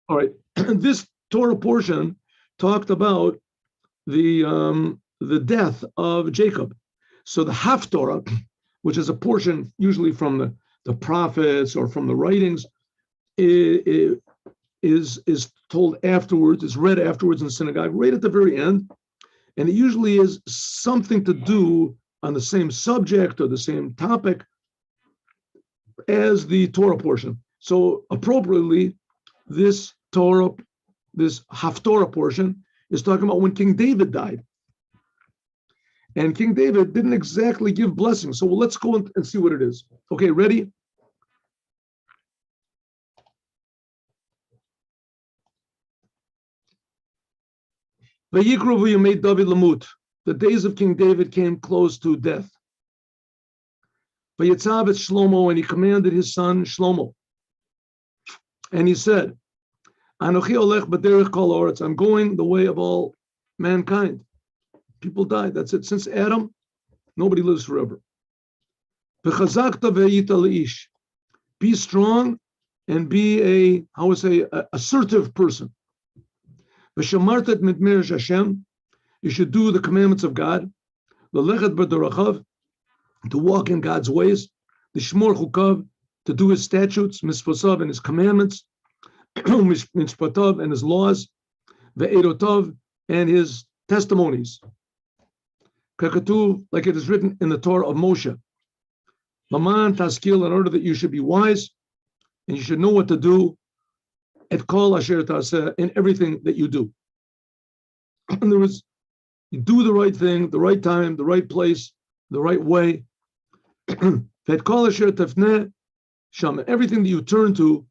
All right. This Torah portion talked about the death of Jacob. So the HafTorah, which is a portion usually from the prophets or from the writings, is told afterwards, is read afterwards in synagogue, right at the very end. And it usually is something to do on the same subject or the same topic as the Torah portion. So appropriately, this HafTorah portion is talking about when King David died. And King David didn't exactly give blessings. So let's go and see what it is. Okay, ready? VaYikru v'yamei David lamut. The days of King David came close to death. VaYetzav et Shlomo, and he commanded his son Shlomo. And he said, Anochi olech b'derech kol haaretz. I'm going the way of all mankind. People died. That's it. Since Adam, nobody lives forever. V'chazakta ve'yita le'ish. Be strong and be assertive person. V'shamarta et mitmer Hashem. You should do the commandments of God. L'lechet b'dorachav, to walk in God's ways. L'shmor chukav, to do his statutes. Misposav, and his commandments. Mishpatav, and his laws. Ve'erotav, and his testimonies. Kakatuv, like it is written in the Torah of Moshe. Laman taskil, in order that you should be wise, and you should know what to do. Et kol asher taseh, in everything that you do. In other words, you do the right thing, the right time, the right place, the right way. Et kol asher tafneh sham, everything that you turn to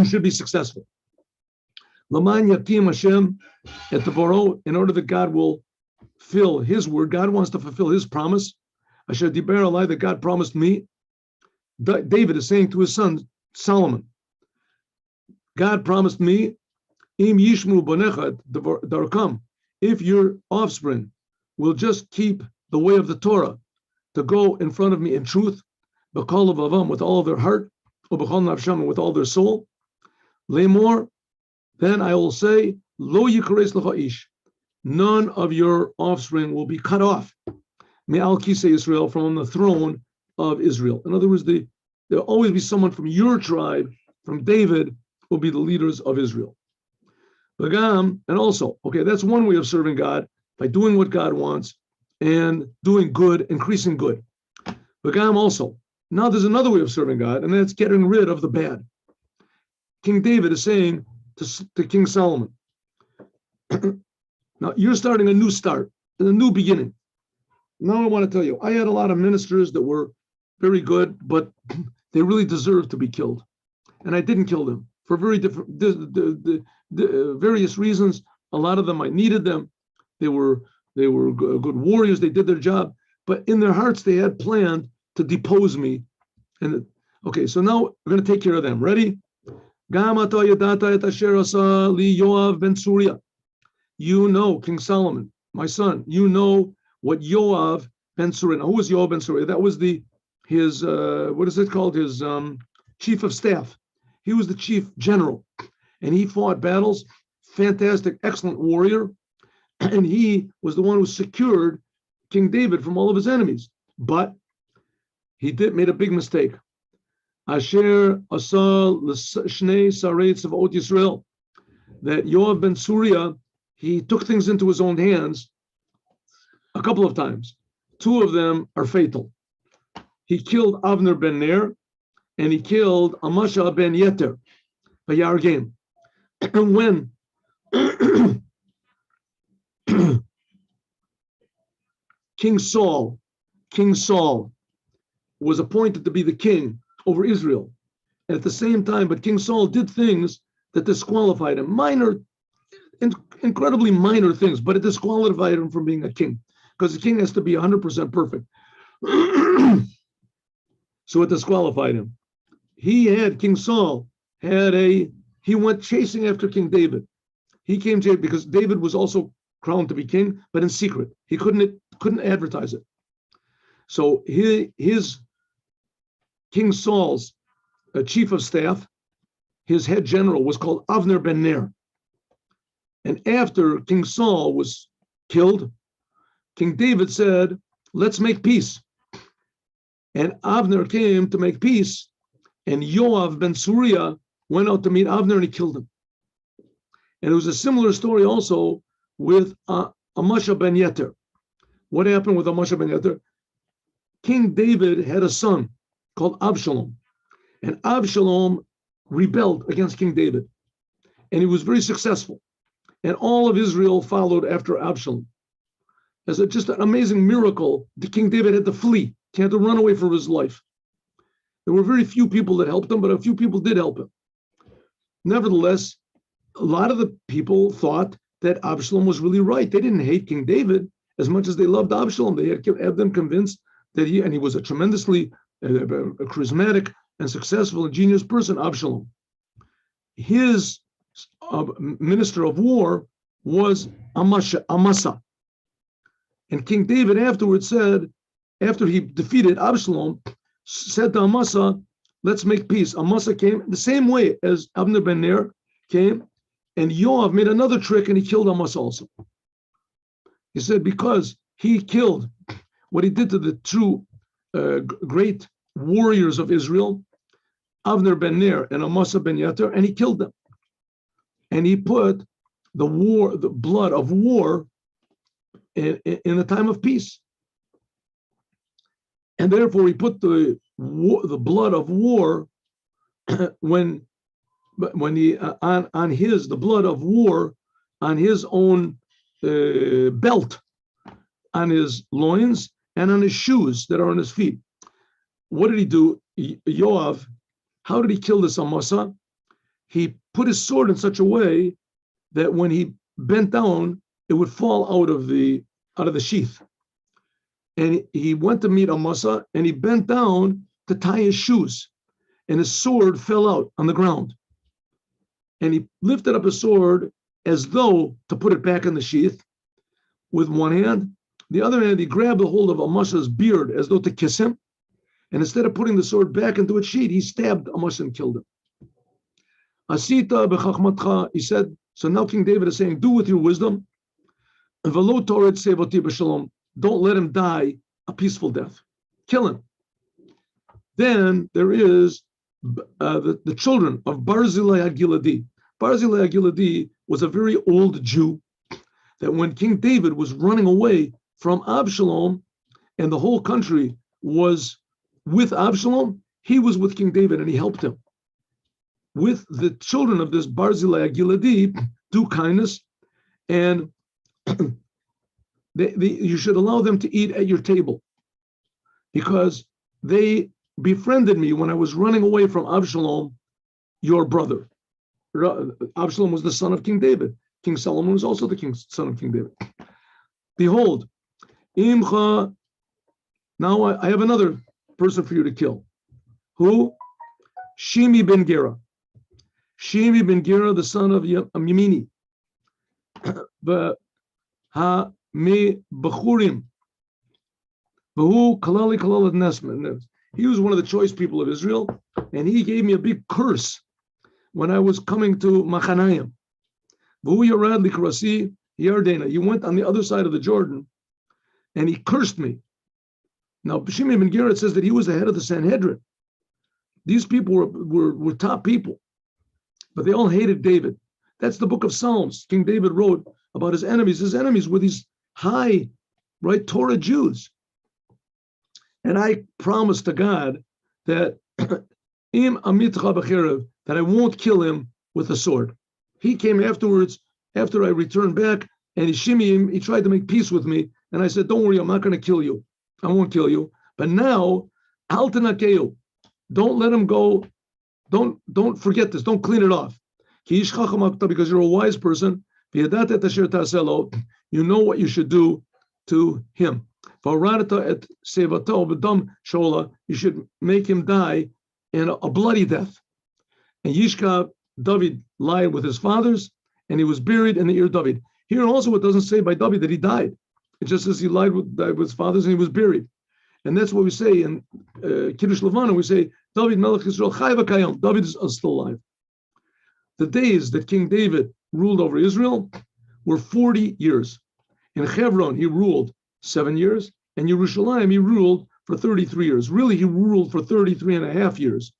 should be successful. Laman yakim Hashem et tavoro, in order that God will fill his word. God wants to fulfill his promise. Asher diber alai, that God promised me. David is saying to his son Solomon, God promised me, im yishmu bonecha darkam, if your offspring will just keep the way of the Torah, to go in front of me in truth, b'kol levavam, with all their heart, or b'chol nafsham, with all their soul, lemor, then I will say, lo yikares lecha ish, none of your offspring will be cut off, me'al kisei Israel, from the throne of Israel. In other words, there'll always be someone from your tribe, from David, will be the leaders of Israel. And also, okay, that's one way of serving God, by doing what God wants and doing good, increasing good. Also, now there's another way of serving God, and that's getting rid of the bad. King David is saying to King Solomon, now you're starting a new start, a new beginning. Now I want to tell you, I had a lot of ministers that were very good, but they really deserved to be killed. And I didn't kill them for very different, various reasons. A lot of them, I needed them. They were good warriors. They did their job, but in their hearts, they had planned to depose me. And okay, so now we're going to take care of them. Ready? You know, King Solomon, my son, you know what Yoav ben Surah. Now, who was Yoav ben Surah? That was his what is it called? His chief of staff. He was the chief general, and he fought battles. Fantastic, excellent warrior, and he was the one who secured King David from all of his enemies. But he made a big mistake. Asher asal l'shnei saretz of Ot Yisrael, that Yoav ben Surah, he took things into his own hands a couple of times. Two of them are fatal. He killed Avner ben Ner, and he killed Amasha ben Yeter, by Yargim. And when King Saul was appointed to be the king over Israel, and at the same time, but King Saul did things that disqualified him, incredibly minor things, but it disqualified him from being a king, because the king has to be 100% perfect. So it disqualified him. King Saul he went chasing after King David. He came to because David was also crowned to be king, but in secret. He couldn't advertise it. So his King Saul's chief of staff, his head general was called Avner ben Ner. And after King Saul was killed, King David said, let's make peace. And Avner came to make peace, and Yoav ben Surya went out to meet Avner and he killed him. And it was a similar story also with Amasha ben Yeter. What happened with Amasha ben Yeter? King David had a son called Absalom, and Absalom rebelled against King David, and he was very successful. And all of Israel followed after Absalom. As just an amazing miracle, the King David had to flee. He had to run away for his life. There were very few people that helped him, but a few people did help him. Nevertheless, a lot of the people thought that Absalom was really right. They didn't hate King David as much as they loved Absalom. They had them convinced that he was a tremendously charismatic and successful and genius person, Absalom. His minister of war was Amasa. And King David afterwards said, after he defeated Absalom, said to Amasa, let's make peace. Amasa came the same way as Abner ben Ner came, and Yoav made another trick and he killed Amasa also. He said because he killed what he did to the true great warriors of Israel, Avner ben Ner and Amasa ben Yeter, and he killed them. And he put the blood of war in the time of peace. And therefore he put the blood of war when he on his the blood of war on his own belt, on his loins, and on his shoes that are on his feet. What did he do? Yoav, how did he kill this Amasa? He put his sword in such a way that when he bent down, it would fall out of the sheath. And he went to meet Amasa, and he bent down to tie his shoes, and his sword fell out on the ground. And he lifted up his sword as though to put it back in the sheath with one hand. The other hand, he grabbed a hold of Amasa's beard as though to kiss him. And instead of putting the sword back into its sheath, he stabbed Amasa and killed him. Asita b'chachmatcha, he said, so now King David is saying, do with your wisdom. V'lo toret sevoti b'shalom, don't let him die a peaceful death. Kill him. Then there is the children of Barzillai HaGiladi. Barzillai HaGiladi was a very old Jew that when King David was running away from Absalom and the whole country was with Absalom, he was with King David and he helped him. With the children of this Barzillai HaGiladi, do kindness, and you should allow them to eat at your table, because they befriended me when I was running away from Absalom, your brother. Absalom was the son of King David. King Solomon was also the son of King David. Behold, Imcha, now I have another person for you to kill. Who? Shimi ben Gera. Shimi ben Gera, the son of Yemini. Ha me Bachurim. Bahu Kalali Kalalat Nesman. He was one of the choice people of Israel, and he gave me a big curse when I was coming to Machanayim. Bahu Yarad Likrasi Yardena. He went on the other side of the Jordan, and he cursed me. Now, Shimi ben Gera says that he was the head of the Sanhedrin. These people were top people, but they all hated David. That's the book of Psalms. King David wrote about his enemies. His enemies were these high, right, Torah Jews. And I promised to God that im amitcha b'cherev, that I won't kill him with a sword. He came afterwards, after I returned back, and he tried to make peace with me. And I said, don't worry, I'm not going to kill you. I won't kill you. But now, al tenakeu, don't let him go. Don't forget this. Don't clean it off. Because you're a wise person. You know what you should do to him. You should make him die in a bloody death. And Yishka, David lied with his fathers, and he was buried in the Ir David. Here also it doesn't say by David that he died. It just says he died with his fathers and he was buried. And that's what we say in Kiddush Levana. We say, David Melech Yisrael Chai v'Kayam. David is still alive. the days that King David ruled over Israel were 40 years. In Hebron, he ruled 7 years, and Yerushalayim, he ruled for 33 years. Really, he ruled for 33 and a half years.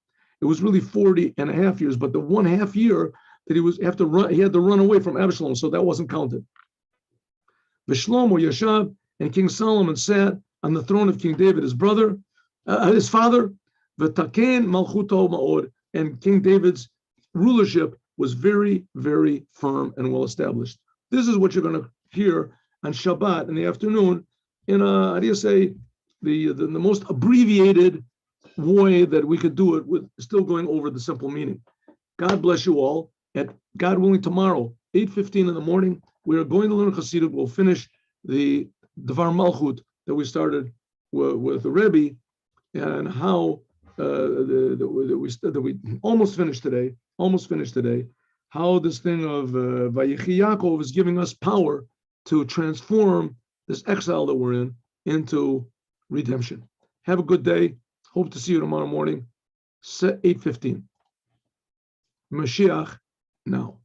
It was really 40 and a half years, but the 1.5 year that he had to run away from Absalom, so that wasn't counted. V'shlomo Yashab, and King Solomon sat on the throne of King David, his brother, his father. V'taken malchuto ma'od, and King David's rulership was very, very firm and well established. This is what you're going to hear on Shabbat in the afternoon in how do you say, the most abbreviated way that we could do it, with still going over the simple meaning. God bless you all. At God willing, tomorrow, 8:15 in the morning, we are going to learn Chassidut. We'll finish the Dvar Malchut that we started with the Rebbe, and how that we almost finished today. How this thing of VaYechi Yaakov is giving us power to transform this exile that we're in into redemption. Have a good day. Hope to see you tomorrow morning, 8:15. Mashiach now.